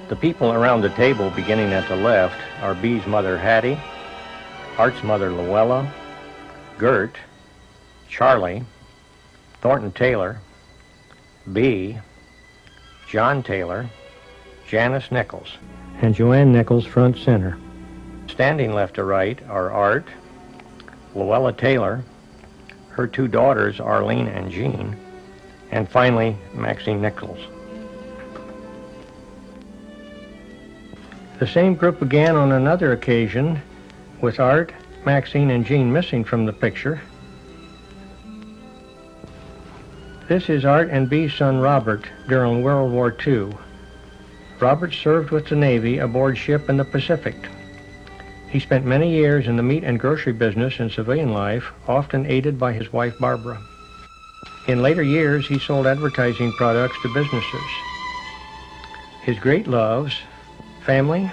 The people around the table beginning at the left are Bee's mother Hattie, Art's mother Luella, Gert, Charlie, Thornton Taylor, Bee, John Taylor, Janice Nichols, and Joanne Nichols front center. Standing left to right are Art, Luella Taylor, her two daughters Arlene and Jean, and finally Maxine Nichols. The same group began on another occasion with Art, Maxine, and Jean missing from the picture. This is Art and Bee's son Robert during World War II. Robert served with the Navy aboard ship in the Pacific. He spent many years in the meat and grocery business in civilian life, often aided by his wife Barbara. In later years, he sold advertising products to businesses. His great loves: family,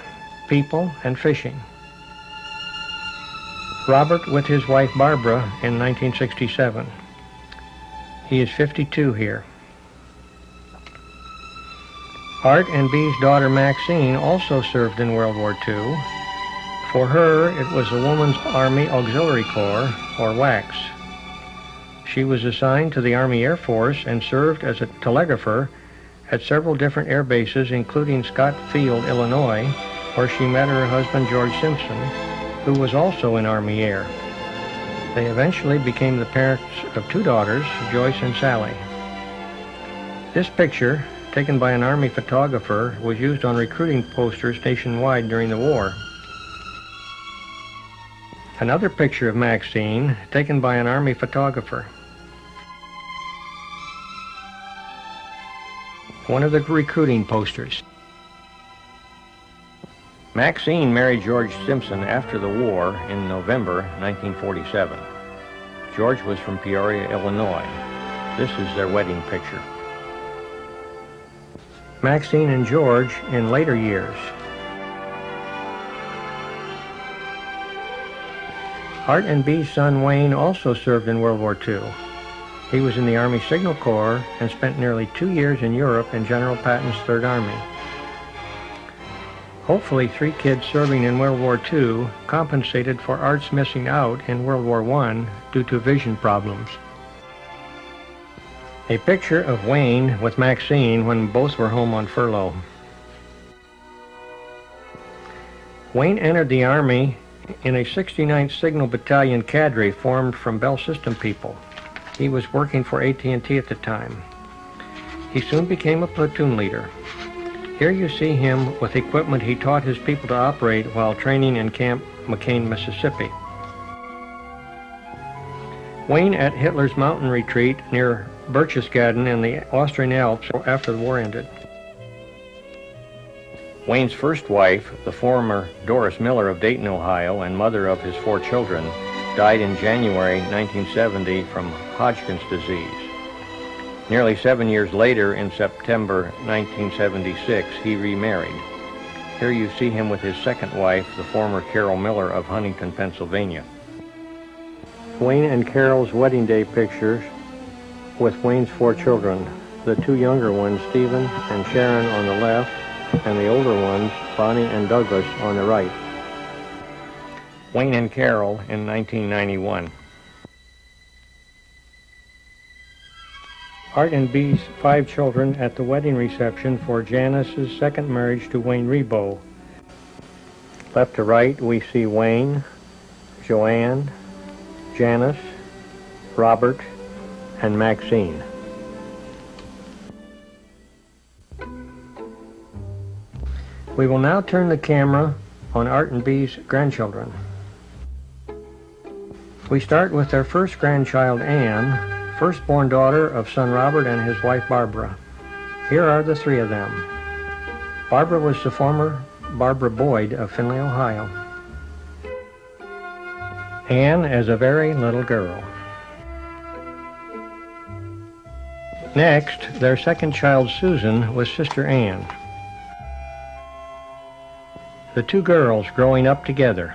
people, and fishing. Robert with his wife Barbara in 1967. He is 52 here. Art and Bee's daughter Maxine also served in World War II. For her, it was the Women's Army Auxiliary Corps, or WACS. She was assigned to the Army Air Force and served as a telegrapher at several different air bases, including Scott Field, Illinois, where she met her husband George Simpson, who was also in Army Air. They eventually became the parents of two daughters, Joyce and Sally. This picture, taken by an Army photographer, was used on recruiting posters nationwide during the war. Another picture of Maxine, taken by an Army photographer. One of the recruiting posters. Maxine married George Simpson after the war in November 1947. George was from Peoria, Illinois. This is their wedding picture. Maxine and George in later years. Art and Bee's son Wayne also served in World War II. He was in the Army Signal Corps and spent nearly 2 years in Europe in General Patton's Third Army. Hopefully 3 kids serving in World War II compensated for Art's missing out in World War I due to vision problems. A picture of Wayne with Maxine when both were home on furlough. Wayne entered the Army in a 69th Signal Battalion cadre formed from Bell System people. He was working for AT&T at the time. He soon became a platoon leader. Here you see him with equipment he taught his people to operate while training in Camp McCain, Mississippi. Wayne at Hitler's mountain retreat near Berchtesgaden in the Austrian Alps after the war ended. Wayne's first wife, the former Doris Miller of Dayton, Ohio, and mother of his 4 children, died in January 1970 from Hodgkin's disease. Nearly 7 years later, in September 1976, he remarried. Here you see him with his second wife, the former Carol Miller of Huntington, Pennsylvania. Wayne and Carol's wedding day pictures with Wayne's 4 children, the 2 younger ones, Stephen and Sharon, on the left, and the older ones, Bonnie and Douglas, on the right. Wayne and Carol in 1991. Art and Bee's 5 children at the wedding reception for Janice's second marriage to Wayne Rebow. Left to right, we see Wayne, Joanne, Janice, Robert, and Maxine. We will now turn the camera on Art and Bee's grandchildren. We start with their first grandchild, Anne, firstborn daughter of son Robert and his wife Barbara. Here are the 3 of them. Barbara was the former Barbara Boyd of Findlay, Ohio. Anne as a very little girl. Next, their second child, Susan, was Sister Anne. The 2 girls growing up together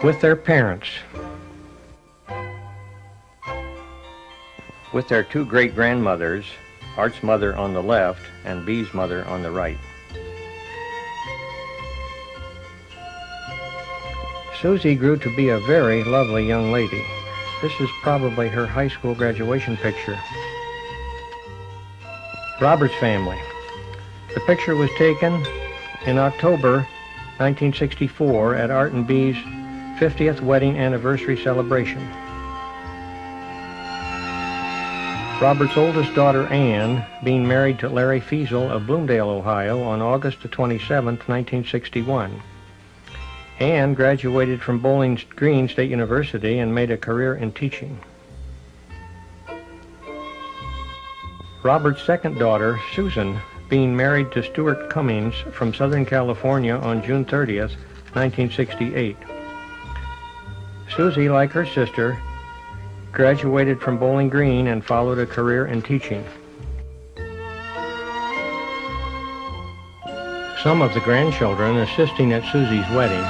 with their parents. with their two great-grandmothers, Art's mother on the left and Bee's mother on the right. Susie grew to be a very lovely young lady. This is probably her high school graduation picture. Robert's family. The picture was taken in October 1964 at Art and Bee's 50th wedding anniversary celebration. Robert's oldest daughter, Anne, being married to Larry Feasel of Bloomdale, Ohio on August 27, 1961. Anne graduated from Bowling Green State University and made a career in teaching. Robert's second daughter, Susan, being married to Stuart Cummings from Southern California on June 30th, 1968. Susie, like her sister, graduated from Bowling Green and followed a career in teaching. Some of the grandchildren assisting at Susie's wedding.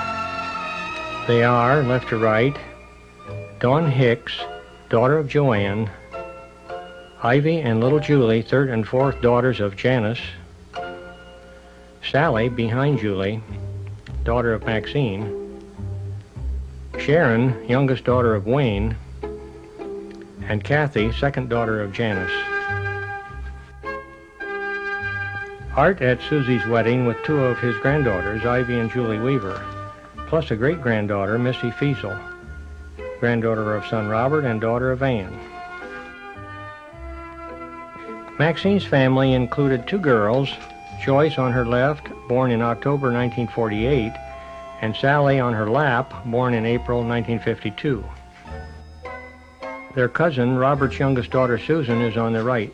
They are, left to right, Dawn Hicks, daughter of Joanne, Ivy and little Julie, third and fourth daughters of Janice, Sally, behind Julie, daughter of Maxine, Sharon, youngest daughter of Wayne, and Kathy, second daughter of Janice. Art at Susie's wedding with two of his granddaughters, Ivy and Julie Weaver, plus a great-granddaughter, Missy Feasel, granddaughter of son Robert and daughter of Anne. Maxine's family included two girls, Joyce on her left, born in October 1948, and Sally on her lap, born in April 1952. Their cousin, Robert's youngest daughter, Susan, is on the right.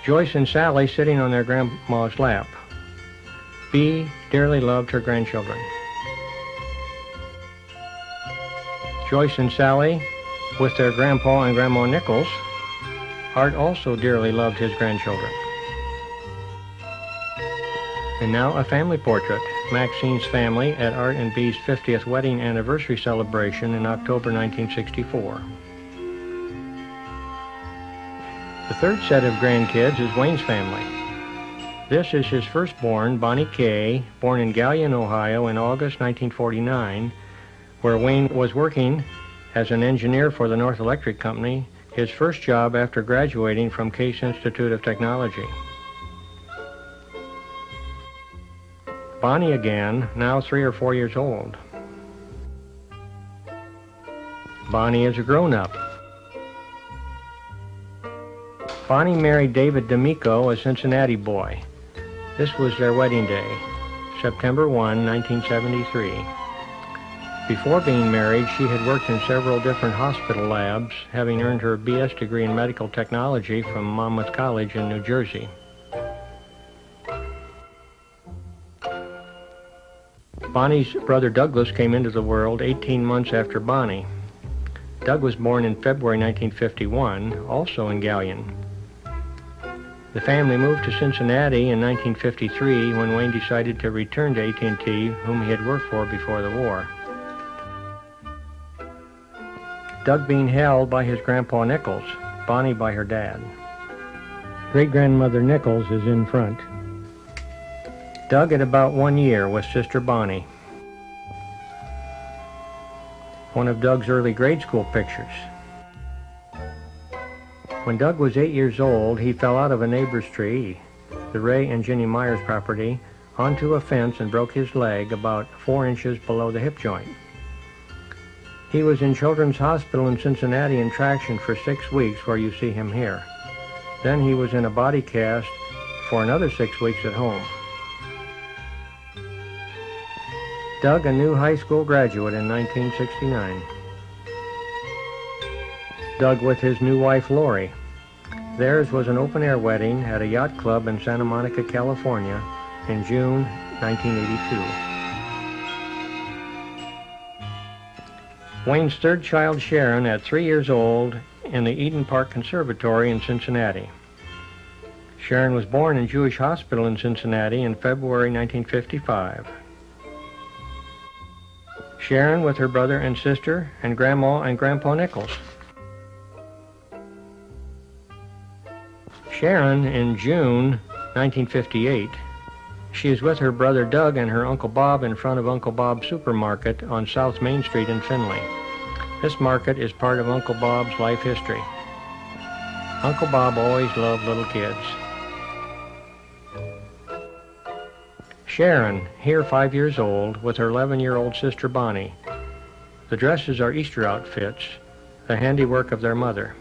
Joyce and Sally sitting on their grandma's lap. Bee dearly loved her grandchildren. Joyce and Sally with their grandpa and grandma Nichols. Art also dearly loved his grandchildren. And now a family portrait. Maxine's family at Art and Bee's 50th wedding anniversary celebration in October 1964. The third set of grandkids is Wayne's family. This is his firstborn, Bonnie Kay, born in Galion, Ohio in August 1949, where Wayne was working as an engineer for the North Electric Company, his first job after graduating from Case Institute of Technology. Bonnie again, now 3 or 4 years old. Bonnie is a grown-up. Bonnie married David D'Amico, a Cincinnati boy. This was their wedding day, September 1, 1973. Before being married, she had worked in several different hospital labs, having earned her BS degree in medical technology from Monmouth College in New Jersey. Bonnie's brother Douglas came into the world 18 months after Bonnie. Doug was born in February 1951, also in Galion. The family moved to Cincinnati in 1953 when Wayne decided to return to AT&T, whom he had worked for before the war. Doug being held by his grandpa Nichols, Bonnie by her dad. Great-grandmother Nichols is in front. Doug at about 1 year with sister Bonnie. One of Doug's early grade school pictures. When Doug was 8 years old, he fell out of a neighbor's tree, the Ray and Ginny Myers property, onto a fence and broke his leg about 4 inches below the hip joint. He was in Children's Hospital in Cincinnati in traction for 6 weeks, where you see him here. Then he was in a body cast for another 6 weeks at home. Doug, a new high school graduate in 1969. Doug with his new wife, Lori. Theirs was an open-air wedding at a yacht club in Santa Monica, California in June 1982. Wayne's third child, Sharon, at 3 years old in the Eden Park Conservatory in Cincinnati. Sharon was born in Jewish Hospital in Cincinnati in February 1955. Sharon with her brother and sister, and Grandma and Grandpa Nichols. Sharon in June 1958. She is with her brother Doug and her Uncle Bob in front of Uncle Bob's Supermarket on South Main Street in Findlay. This market is part of Uncle Bob's life history. Uncle Bob always loved little kids. Sharon, here 5 years old, with her 11-year-old sister Bonnie. The dresses are Easter outfits, the handiwork of their mother.